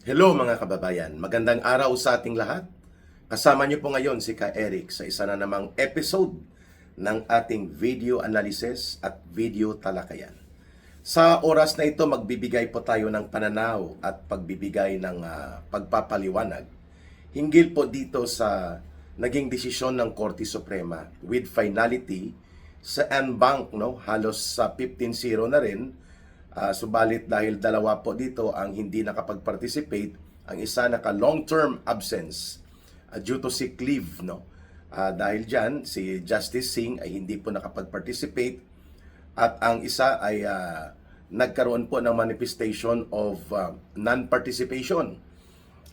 Hello mga kababayan, magandang araw sa ating lahat. Kasama niyo po ngayon si Ka Eric sa isa na namang episode ng ating video analysis at video talakayan. Sa oras na ito, magbibigay po tayo ng pananaw at pagbibigay ng pagpapaliwanag hinggil po dito sa naging desisyon ng Korte Suprema with finality sa en-banc, no? Halos sa 15-0 na rin. Subalit dahil dalawa po dito ang hindi nakapag-participate, ang isa naka long-term absence due to sick leave, no? Dahil dyan, si Justice Singh ay hindi po nakapag-participate at ang isa ay nagkaroon po ng manifestation of non-participation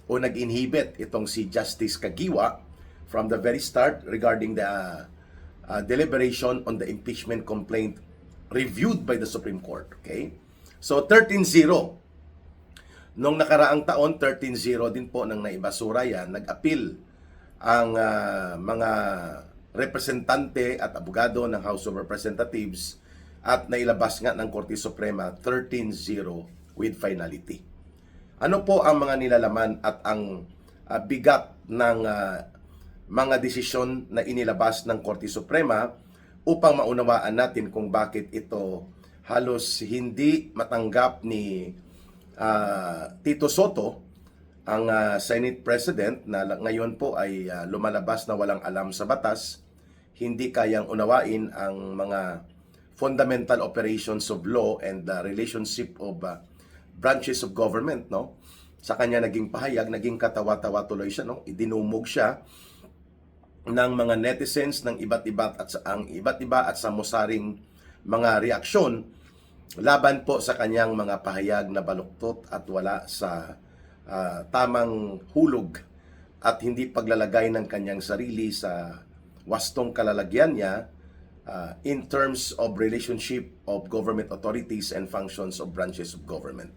o nag-inhibit itong si Justice Kagiwa from the very start regarding the deliberation on the impeachment complaint reviewed by the Supreme Court. Okay? So 13-0. Nung nakaraang taon, 13-0 din po nang naibasura yan. Nag-appeal ang mga representante at abogado ng House of Representatives at nailabas nga ng Korte Suprema 13-0 with finality. Ano po ang mga nilalaman at ang bigat ng mga desisyon na inilabas ng Korte Suprema upang maunawaan natin kung bakit ito halos hindi matanggap ni Tito Soto, ang Senate President na ngayon po ay lumalabas na walang alam sa batas, hindi kayang unawain ang mga fundamental operations of law and the relationship of branches of government, no? Sa kanya naging pahayag, naging katawa-tawa tuloy siya, no? Idinumog siya ng mga netizens ng iba't iba at samusaring mga reaksyon laban po sa kanyang mga pahayag na baluktot at wala sa tamang hulog at hindi paglalagay ng kanyang sarili sa wastong kalalagyan niya in terms of relationship of government authorities and functions of branches of government.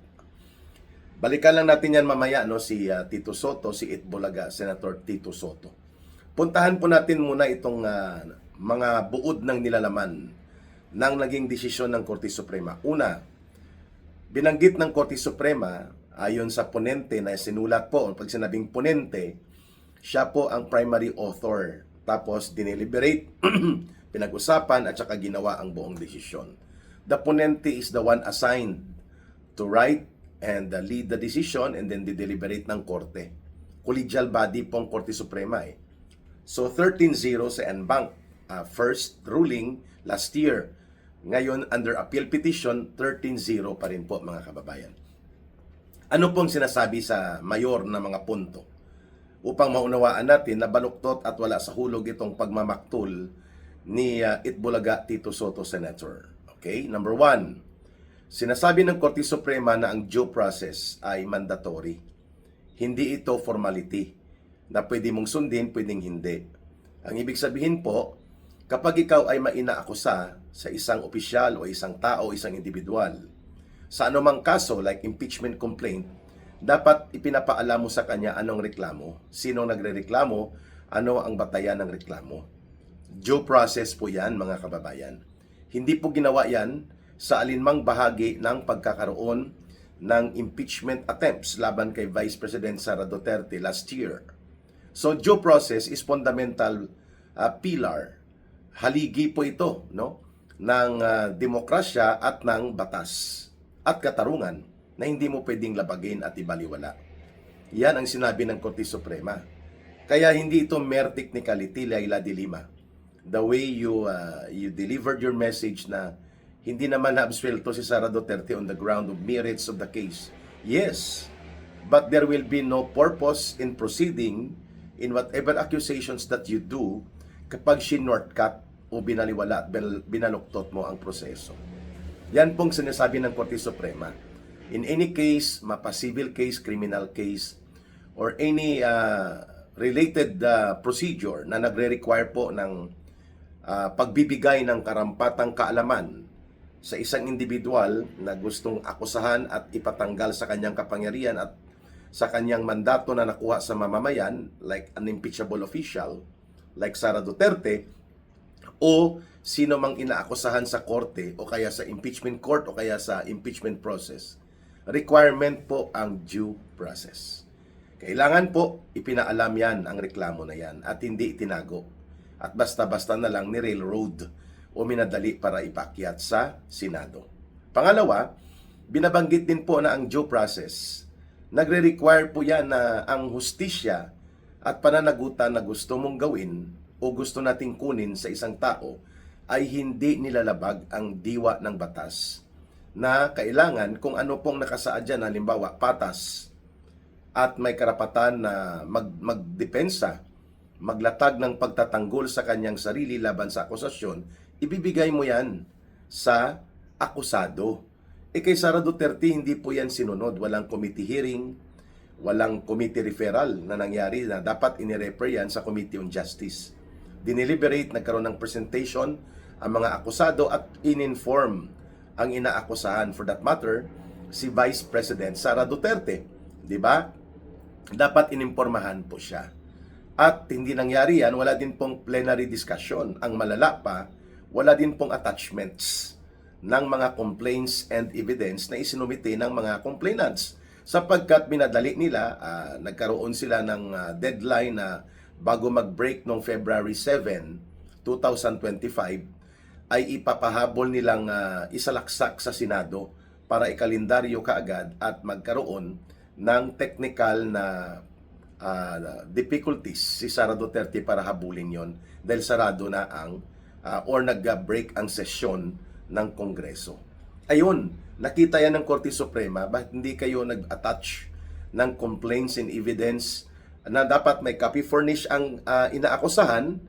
Balikan lang natin yan mamaya, no, si Tito Soto, si Itbulaga, Senator Tito Soto. Puntahan po natin muna itong mga buod ng nilalaman ng naging desisyon ng Korte Suprema. Una, binanggit ng Korte Suprema ayon sa ponente na sinulat po, pag sinabing ponente, siya po ang primary author. Tapos dineliberate, pinag-usapan at saka ginawa ang buong desisyon. The ponente is the one assigned to write and lead the decision and then deliberate ng Korte. Collegial body pong Korte Suprema eh. So 13-0 sa en-banc. First ruling last year. Ngayon, under appeal petition, 13-0 pa rin po mga kababayan. Ano pong sinasabi sa mayor na mga punto? Upang maunawaan natin na baluktot at wala sa hulog itong pagmamaktol ni Itbulaga Tito Soto, Senator. Okay? Number 1, sinasabi ng Korte Suprema na ang due process ay mandatory. Hindi ito formality na pwede mong sundin, pwedeng hindi. Ang ibig sabihin po, kapag ikaw ay mainaakusa sa isang opisyal o isang tao, isang individual, sa anumang kaso like impeachment complaint, dapat ipinapaalam mo sa kanya anong reklamo, sinong nagrereklamo, ano ang batayan ng reklamo. Due process po yan mga kababayan. Hindi po ginawa yan sa alinmang bahagi ng pagkakaroon ng impeachment attempts laban kay Vice President Sara Duterte last year. So due process is fundamental pillar. Haligi po ito, no, ng demokrasya at ng batas at katarungan na hindi mo pwedeng labagin at ibaliwala. Yan ang sinabi ng Korte Suprema. Kaya hindi ito mere technicality, Laila de Lima. The way you delivered your message na hindi naman na-absuelto si Sara Duterte on the ground of merits of the case. Yes, but there will be no purpose in proceeding in whatever accusations that you do kapag shortcut o binaliwala at binaluktot mo ang proseso. Yan pong sinasabi ng Korte Suprema. In any case, mapa-civil case, criminal case, or any related procedure na nagre-require po ng pagbibigay ng karampatang kaalaman sa isang individual na gustong akusahan at ipatanggal sa kanyang kapangyarihan at sa kanyang mandato na nakuha sa mamamayan, like an impeachable official, like Sara Duterte, o sino mang inaakusahan sa korte o kaya sa impeachment court o kaya sa impeachment process, requirement po ang due process. Kailangan po ipinaalam yan ang reklamo na yan at hindi itinago. At basta-basta na lang ni railroad o minadali para ipakyat sa Senado. Pangalawa, binabanggit din po na ang due process, nagre-require po yan na ang hustisya at pananagutan na gusto mong gawin o gusto nating kunin sa isang tao ay hindi nilalabag ang diwa ng batas na kailangan kung ano pong nakasaad dyan, halimbawa patas at may karapatan na magdepensa, maglatag ng pagtatanggol sa kanyang sarili laban sa akusasyon, ibibigay mo yan sa akusado. Kay Sara Duterte, hindi po yan sinunod. Walang committee hearing, walang committee referral na nangyari na dapat inirefer yan sa Committee on Justice. Dineliberate, nagkaroon ng presentation ang mga akusado at in-inform ang inaakusahan. For that matter, si Vice President Sara Duterte. Di ba? Dapat inimpormahan po siya. At hindi nangyari yan, wala din pong plenary discussion. Ang malala pa, wala din pong attachments ng mga complaints and evidence na isinumite ng mga complainants. Sapagkat binadali nila, nagkaroon sila ng deadline na bago mag-break noong February 7, 2025, ay ipapahabol nilang isalaksak sa Senado para ikalendaryo kaagad at magkaroon ng technical na difficulties si Sara Duterte para habulin yon dahil sarado na ang or nag-break ang sesyon ng Kongreso. Ayun, nakita yan ng Korte Suprema, bakit hindi kayo nag-attach ng complaints and evidence na dapat may copy furnish ang inaakusahan,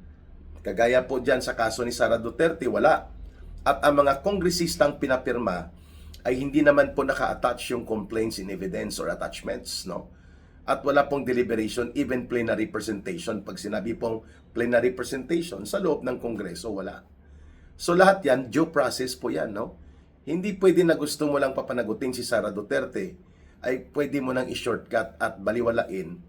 kagaya po dyan sa kaso ni Sara Duterte, wala. At ang mga kongresistang pinapirma ay hindi naman po naka-attach yung complaints and evidence or attachments, no? At wala pong deliberation, even plenary presentation. Pag sinabi pong plenary presentation, sa loob ng Kongreso, wala. So lahat yan, due process po yan, no? Hindi pwede na gusto mo lang papanagutin si Sara Duterte, ay pwede mo nang i-shortcut at baliwalain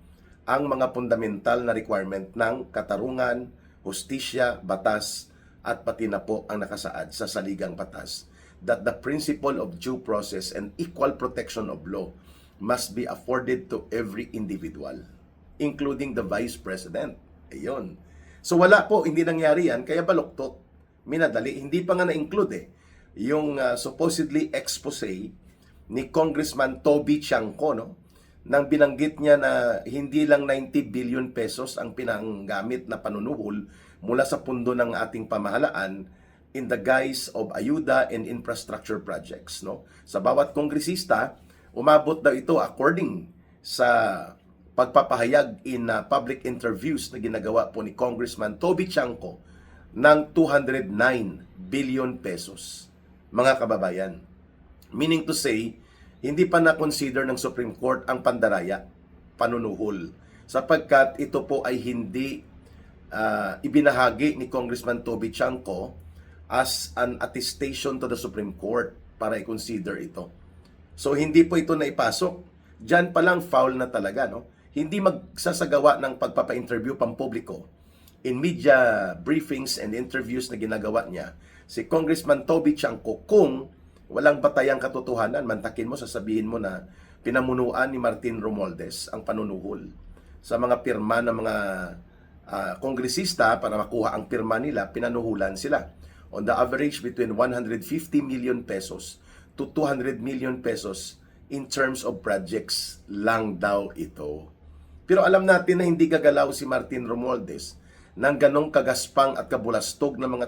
ang mga fundamental na requirement ng katarungan, hustisya, batas, at pati na po ang nakasaad sa saligang batas that the principle of due process and equal protection of law must be afforded to every individual, including the Vice President. Ayun. So wala po, hindi nangyari yan, kaya baluktot, minadali, hindi pa nga na-include yung supposedly expose ni Congressman Toby Chanco, no? Nang binanggit niya na hindi lang 90 billion pesos ang pinanggamit na panunuhol mula sa pundo ng ating pamahalaan in the guise of ayuda and infrastructure projects, no? Sa bawat kongresista, umabot daw ito according sa pagpapahayag in public interviews na ginagawa po ni Congressman Toby Chanco ng 209 billion pesos. Mga kababayan, meaning to say, hindi pa na-consider ng Supreme Court ang pandaraya, panunuhol, sapagkat ito po ay hindi ibinahagi ni Congressman Toby Chanco as an attestation to the Supreme Court para i-consider ito. So hindi po ito naipasok. Diyan pa lang foul na talaga, no? Hindi magsasagawa ng pagpapa-interview pampubliko in media briefings and interviews na ginagawa niya si Congressman Toby Chanco kung walang batayang katotohanan. Mantakin mo, sasabihin mo na pinamunuan ni Martin Romualdez ang panunuhol sa mga pirma ng mga kongresista para makuha ang pirma nila, pinanuhulan sila. On the average between 150 million pesos to 200 million pesos in terms of projects lang daw ito. Pero alam natin na hindi gagalaw si Martin Romualdez ng ganong kagaspang at kabulastog na mga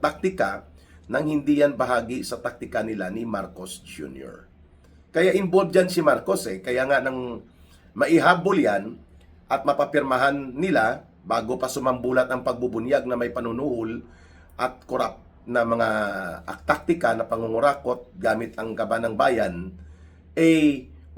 taktika nang hindi yan bahagi sa taktika nila ni Marcos Jr. Kaya involved yan si Marcos kaya nga nang maihabol yan at mapapirmahan nila bago pa sumambulat ang pagbubunyag na may panunuhol at korap na mga taktika na pangungurakot gamit ang gaba ng bayan,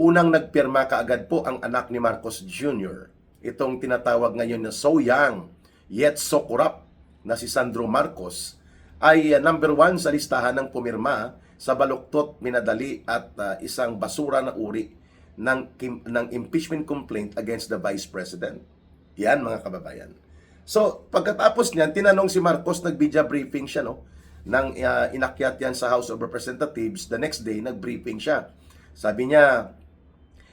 unang nagpirma kaagad po ang anak ni Marcos Jr. Itong tinatawag ngayon na so young, yet so corrupt na si Sandro Marcos, ay number 1 sa listahan ng pumirma sa baluktot, minadali at isang basura na uri ng impeachment complaint against the Vice President. Yan mga kababayan. So pagkatapos niyan, tinanong si Marcos, nag-media briefing siya, no? Nang inakyat yan sa House of Representatives, the next day nag-briefing siya. Sabi niya,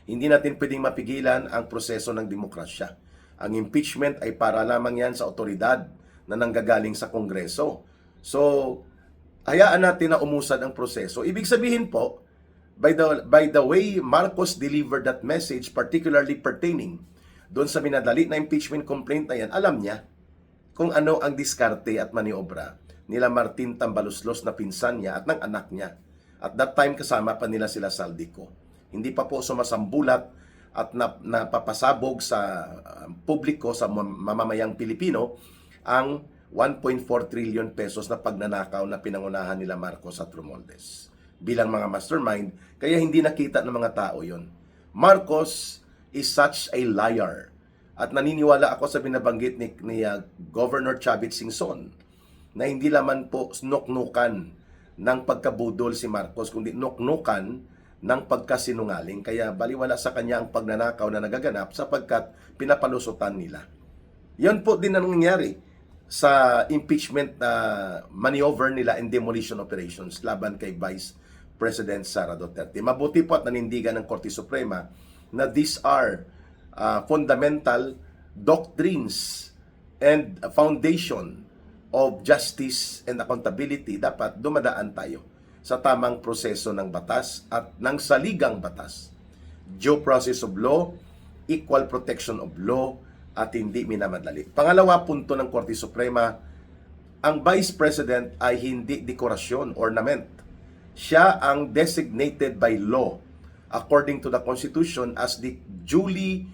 hindi natin pwedeng mapigilan ang proseso ng demokrasya. Ang impeachment ay para lamang yan sa otoridad na nanggagaling sa Kongreso. So, hayaan natin na umusad ang proseso. Ibig sabihin po, by the way Marcos delivered that message, particularly pertaining doon sa minadali na impeachment complaint na yan, alam niya kung ano ang diskarte at maniobra nila Martin Tambaluslos na pinsan niya at ng anak niya. At that time, kasama pa nila sila Saldico. Hindi pa po sumasambulat at napapasabog sa publiko, sa mamamayang Pilipino, ang 1.4 trillion pesos na pagnanakaw na pinangunahan nila Marcos at Romualdez bilang mga mastermind, kaya hindi nakita ng mga tao yon. Marcos is such a liar. At naniniwala ako sa binabanggit ni Governor Chavit Singson na hindi laman po nuknukan ng pagkabudol si Marcos, kundi nuknukan ng pagkasinungaling. Kaya baliwala sa kanya ang pagnanakaw na nagaganap sapagkat pinapalusutan nila. Yan po din ang nangyari sa impeachment na maneuver nila in demolition operations laban kay Vice President Sara Duterte. Mabuti po at nanindigan ng Korte Suprema na these are fundamental doctrines and foundation of justice and accountability. Dapat dumadaan tayo sa tamang proseso ng batas at ng saligang batas. Due process of law, equal protection of law, at hindi minamadali. Pangalawa punto ng Korte Suprema, ang Vice President ay hindi dekorasyon, ornament. Siya ang designated by law according to the Constitution as the duly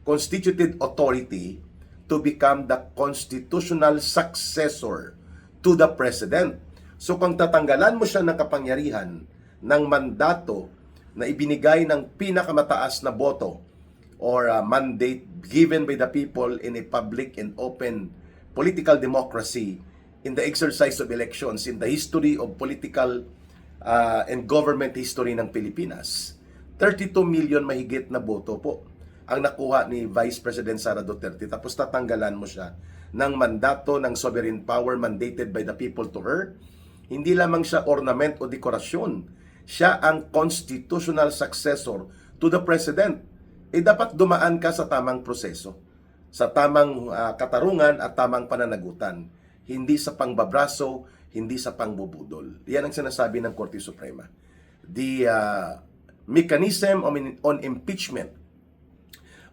constituted authority to become the constitutional successor to the President. So kung tatanggalan mo siya ng kapangyarihan, ng mandato na ibinigay ng pinakamataas na boto or mandate given by the people in a public and open political democracy in the exercise of elections in the history of political and government history ng Pilipinas. 32 million mahigit na boto po ang nakuha ni Vice President Sara Duterte, tapos tatanggalan mo siya ng mandato ng sovereign power mandated by the people to her. Hindi lamang siya ornament o dekorasyon, siya ang constitutional successor to the President. Dapat dumaan ka sa tamang proseso, sa tamang katarungan at tamang pananagutan, hindi sa pangbabraso, hindi sa pangbubudol. Yan ang sinasabi ng Korte Suprema. The mechanism on impeachment,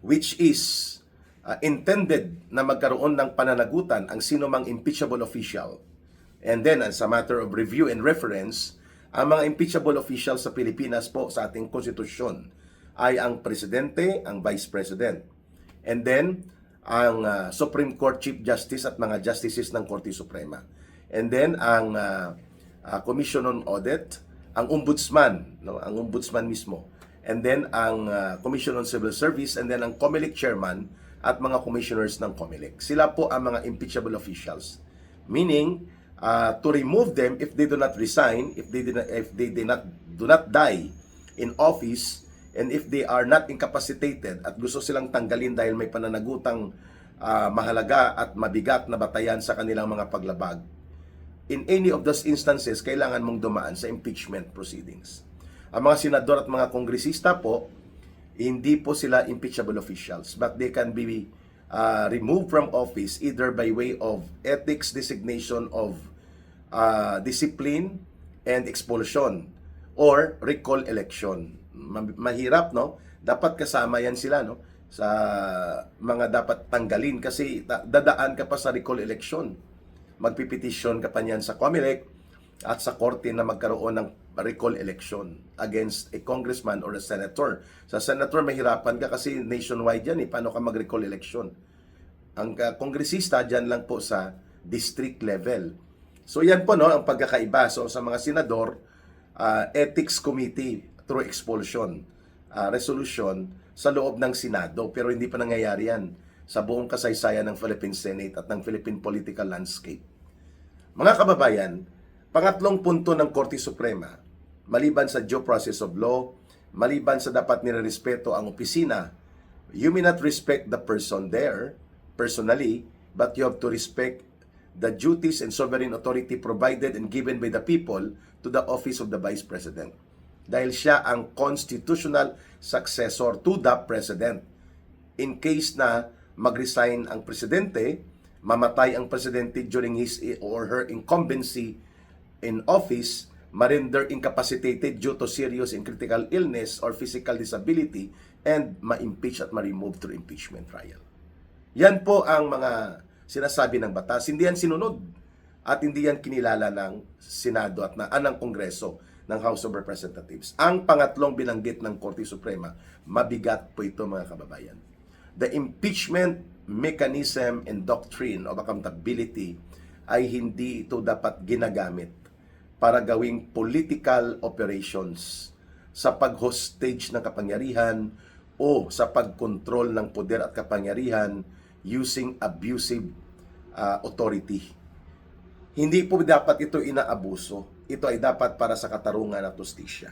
which is intended na magkaroon ng pananagutan ang sino mang impeachable official. And then, as a matter of review and reference, ang mga impeachable officials sa Pilipinas po sa ating konstitusyon ay ang Presidente, ang Vice President. And then, ang Supreme Court Chief Justice at mga Justices ng Korte Suprema. And then, ang Commission on Audit, ang Ombudsman, no? Ang Ombudsman mismo. And then, ang Commission on Civil Service, and then ang COMELEC Chairman at mga Commissioners ng COMELEC. Sila po ang mga impeachable officials. Meaning, to remove them if they do not resign, if they do not die in office, and if they are not incapacitated at gusto silang tanggalin dahil may pananagutang mahalaga at mabigat na batayan sa kanilang mga paglabag. In any of those instances, kailangan mong dumaan sa impeachment proceedings. Ang mga senador at mga kongresista po, hindi po sila impeachable officials, but they can be removed from office either by way of ethics designation of discipline and expulsion or recall election. Mahirap, no? Dapat kasama yan sila, no? Sa mga dapat tanggalin kasi dadaan ka pa sa recall election. Magpipetisyon ka pa niyan sa COMELEC at sa korte na magkaroon ng recall election against a congressman or a senator. Sa senator, mahirapan ka kasi nationwide yan, paano ka mag-recall election? Ang kongresista, dyan lang po sa district level. So yan po, no, ang pagkakaiba. So sa mga senador, ethics committee through expulsion, resolution sa loob ng Senado. Pero hindi pa nangyayari yan sa buong kasaysayan ng Philippine Senate at ng Philippine political landscape. Mga kababayan, pangatlong punto ng Korte Suprema, maliban sa due process of law, maliban sa dapat nirerespeto ang opisina, you may not respect the person there personally, but you have to respect the duties and sovereign authority provided and given by the people to the office of the Vice President. dahil siya ang constitutional successor to the president. In case na mag-resign ang presidente, mamatay ang presidente during his or her incumbency in office, ma-render incapacitated due to serious and critical illness or physical disability, and ma-impeach at ma-remove through impeachment trial. Yan po ang mga sinasabi ng batas. Hindi yan sinunod at hindi yan kinilala ng Senado at ng Kongreso ng House of Representatives. Ang pangatlong binanggit ng Korte Suprema, mabigat po ito mga kababayan. The impeachment mechanism and doctrine of accountability ay hindi ito dapat ginagamit para gawing political operations sa pag-hostage ng kapangyarihan o sa pagkontrol ng poder at kapangyarihan using abusive authority. Hindi po dapat ito inaabuso. Ito ay dapat para sa katarungan at justisya.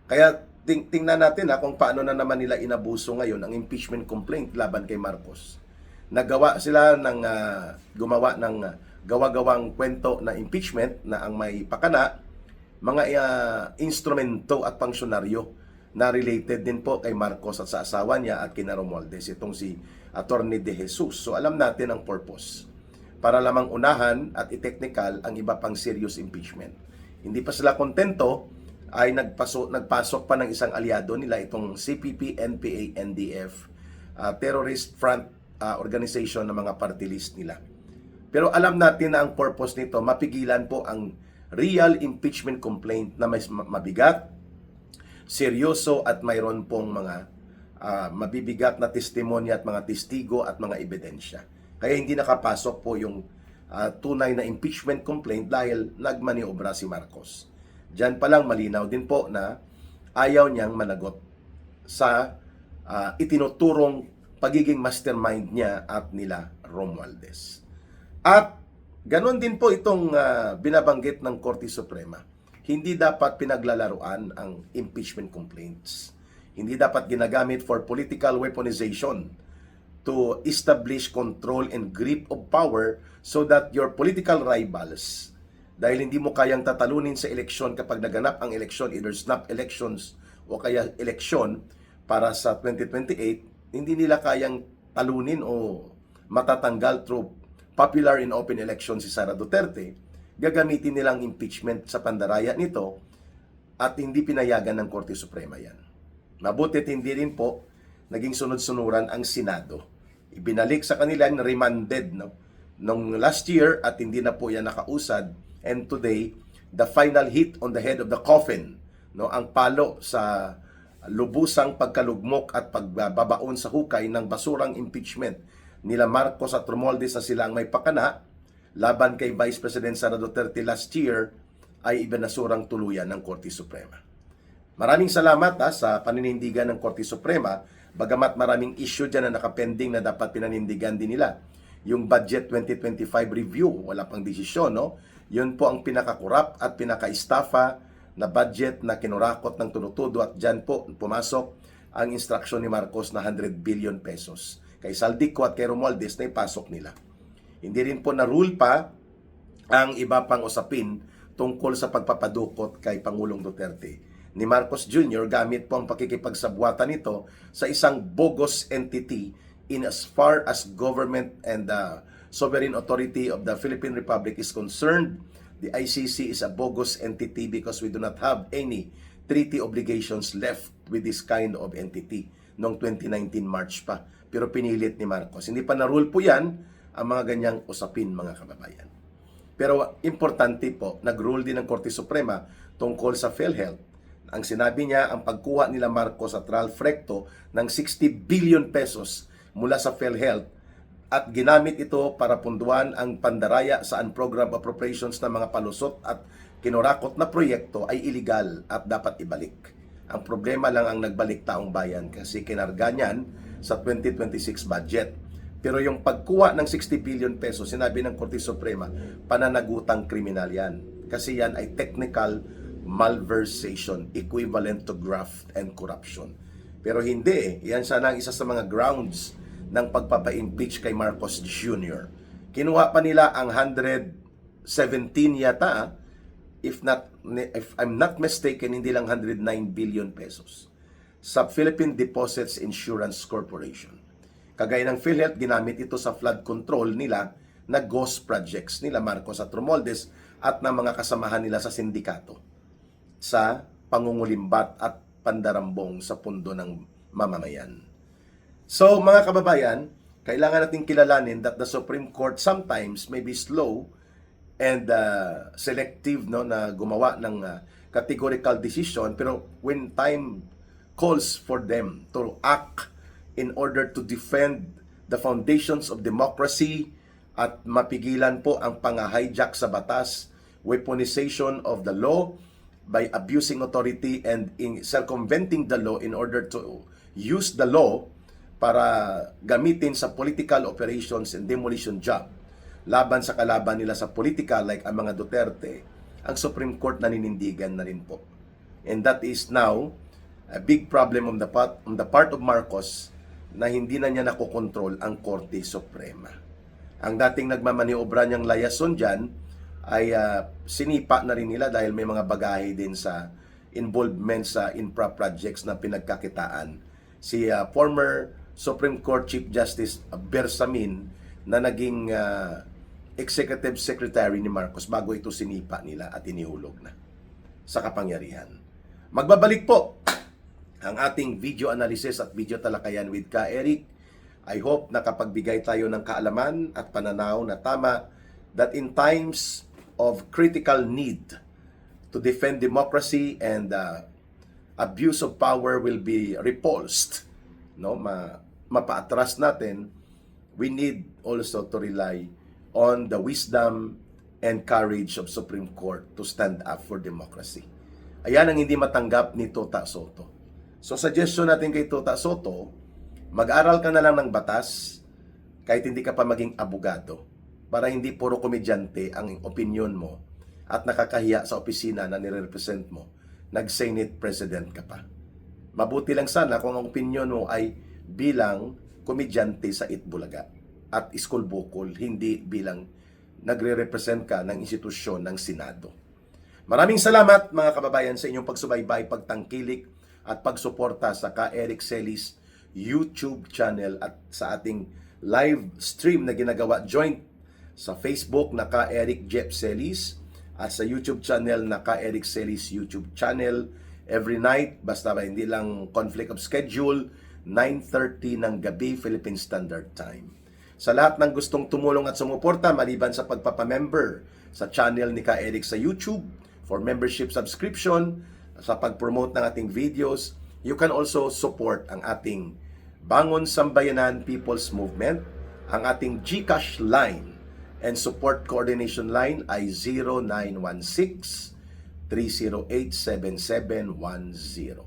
Kaya tingnan natin kung paano na naman nila inabuso ngayon ang impeachment complaint laban kay Marcos. Nagawa sila ng gumawa ng gawa-gawang kwento na impeachment na ang may pakana, mga instrumento at pangsyonaryo na related din po kay Marcos at sa asawa niya at kina Romualdez, itong si Attorney De Jesus. So alam natin ang purpose. Para lamang unahan at i-technical ang iba pang serious impeachment. Hindi pa sila kontento, ay nagpasok pa ng isang aliado nila, itong CPP, NPA, NDF, terrorist front organization ng mga party list nila. Pero alam natin na ang purpose nito, mapigilan po ang real impeachment complaint na may mabigat, seryoso at mayroon pong mga mabibigat na testimonya at mga testigo at mga ebidensya. Kaya hindi nakapasok po yung tunay na impeachment complaint dahil nagmaniobra si Marcos. Diyan pa lang malinaw din po na ayaw niyang managot sa itinuturong pagiging mastermind niya at nila Romualdez. At ganon din po itong binabanggit ng Korte Suprema. Hindi dapat pinaglalaruan ang impeachment complaints. Hindi dapat ginagamit for political weaponization to establish control and grip of power so that your political rivals, dahil hindi mo kayang tatalunin sa eleksyon kapag naganap ang eleksyon, either snap elections o kaya eleksyon para sa 2028, hindi nila kayang talunin o matatanggal through popular and open election si Sara Duterte, gagamitin nilang impeachment sa pandaraya nito at hindi pinayagan ng Korte Suprema yan. Mabutit hindi rin po naging sunod-sunuran ang Senado. Ibinalik sa kanila, remanded nung last year at hindi na po yan nakausad. And today, the final hit on the head of the coffin, ang palo sa lubusang pagkalugmok at pagbabaon sa hukay ng basurang impeachment nila Marcos at Romualdez na sila ang may pakana laban kay Vice President Sara Duterte last year ay ibinasurang tuluyan ng Korte Suprema. Maraming salamat sa paninindigan ng Korte Suprema, bagamat maraming issue dyan na nakapending na dapat pinanindigan din nila. Yung Budget 2025 review, wala pang desisyon, Yun po ang pinakakurap at pinaka-estafa na budget na kinurakot ng tunutudo at dyan po pumasok ang instruction ni Marcos na 100 billion pesos. Kay Saldico at kay Romualdez na ipasok nila. Hindi rin po na-rule pa ang iba pang usapin tungkol sa pagpapadukot kay Pangulong Duterte ni Marcos Jr. gamit po ang pakikipagsabwatan nito sa isang bogus entity in as far as government and sovereign authority of the Philippine Republic is concerned. The ICC is a bogus entity because we do not have any treaty obligations left with this kind of entity noong 2019 March pa. Pero pinilit ni Marcos. Hindi pa na-rule po yan ang mga ganyang usapin, mga kababayan. Pero importante po, nag-rule din ng Korte Suprema tungkol sa PhilHealth. Ang sinabi niya, ang pagkuha nila Marcos at Ralph Recto ng 60 billion pesos mula sa PhilHealth at ginamit ito para punduan ang pandaraya sa unprogrammed appropriations ng mga palusot at kinurakot na proyekto ay illegal at dapat ibalik. Ang problema lang ang nagbalik taong bayan kasi kinarga niyan sa 2026 budget. Pero yung pagkuha ng 60 billion pesos, sinabi ng Korte Suprema, pananagutang kriminal yan. Kasi yan ay technical malversation, equivalent to graft and corruption. Pero hindi yan sana ang isa sa mga grounds ng pagpapa-impeach kay Marcos Jr. Kinuha pa nila ang 117 yata if I'm not mistaken, hindi lang 109 billion pesos sa Philippine Deposits Insurance Corporation. Kagaya ng PhilHealth, ginamit ito sa flood control nila na ghost projects nila Marcos at Romualdez at ng mga kasamahan nila sa sindikato sa pangungulimbat at pandarambong sa pundo ng mamamayan. So mga kababayan, kailangan natin kilalanin that the Supreme Court sometimes may be slow and selective, no, na gumawa ng categorical decision, pero when time calls for them to act in order to defend the foundations of democracy at mapigilan po ang pang-hijack sa batas, weaponization of the law by abusing authority and in circumventing the law in order to use the law para gamitin sa political operations and demolition job laban sa kalaban nila sa politika like ang mga Duterte, ang Supreme Court naninindigan na rin po. And that is now a big problem on the part of Marcos na hindi na niya nakokontrol ang Korte Suprema. Ang dating nagmamaniobra niyang layason dyan ay sinipa na rin nila dahil may mga bagahe din sa involvement sa infra projects na pinagkakitaan. Si former Supreme Court Chief Justice Bersamin na naging Executive Secretary ni Marcos bago ito sinipa nila at inihulog na sa kapangyarihan. Magbabalik po ang ating video analysis at video talakayan with Ka Eric. I hope nakapagbigay tayo ng kaalaman at pananaw na tama that in times of critical need to defend democracy and abuse of power will be repulsed, no, mapaatras natin, we need also to rely on the wisdom and courage of Supreme Court to stand up for democracy. Ayan ang hindi matanggap ni Tota Sotto. So suggestion natin kay Tota Sotto, mag-aral ka na lang ng batas kahit hindi ka pa maging abogado para hindi puro komedyante ang opinion mo at nakakahiya sa opisina na nire-represent mo. Nag-Senate President ka pa. Mabuti lang sana kung ang opinion mo ay bilang komedyante sa Itbulaga at school bukol, hindi bilang nagre-represent ka ng institusyon ng Senado. Maraming salamat mga kababayan sa inyong pagsubaybay, pagtangkilik at pagsuporta sa Ka Eric Celis YouTube channel at sa ating live stream na ginagawa joint sa Facebook na Ka Eric Jeff Celis at sa YouTube channel na Ka Eric Celis YouTube channel every night, basta ba hindi lang conflict of schedule, 9:30 ng gabi Philippine Standard Time. Sa lahat ng gustong tumulong at sumuporta maliban sa pagpapamember sa channel ni Ka Eric sa YouTube for membership subscription, sa pag-promote ng ating videos, you can also support ang ating Bangon Sambayanan People's Movement. Ang ating GCash line and support coordination line ay 0916-308-7710.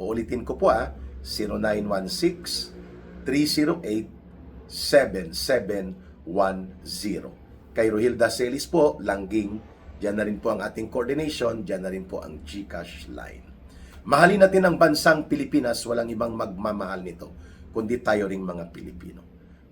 Uulitin ko po 0916-308-7710. Kay Rohilda Celis po, Langging, diyan na rin po ang ating coordination, diyan na rin po ang GCash line. Mahalin natin ang bansang Pilipinas, walang ibang magmamahal nito, kundi tayo ring mga Pilipino.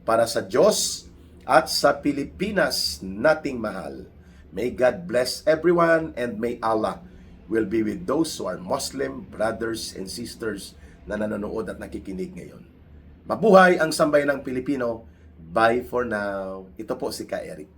Para sa Diyos at sa Pilipinas nating mahal, may God bless everyone and may Allah will be with those who are Muslim brothers and sisters na nanonood at nakikinig ngayon. Mabuhay ang sambayanang Pilipino. Bye for now. Ito po si Ka Eric.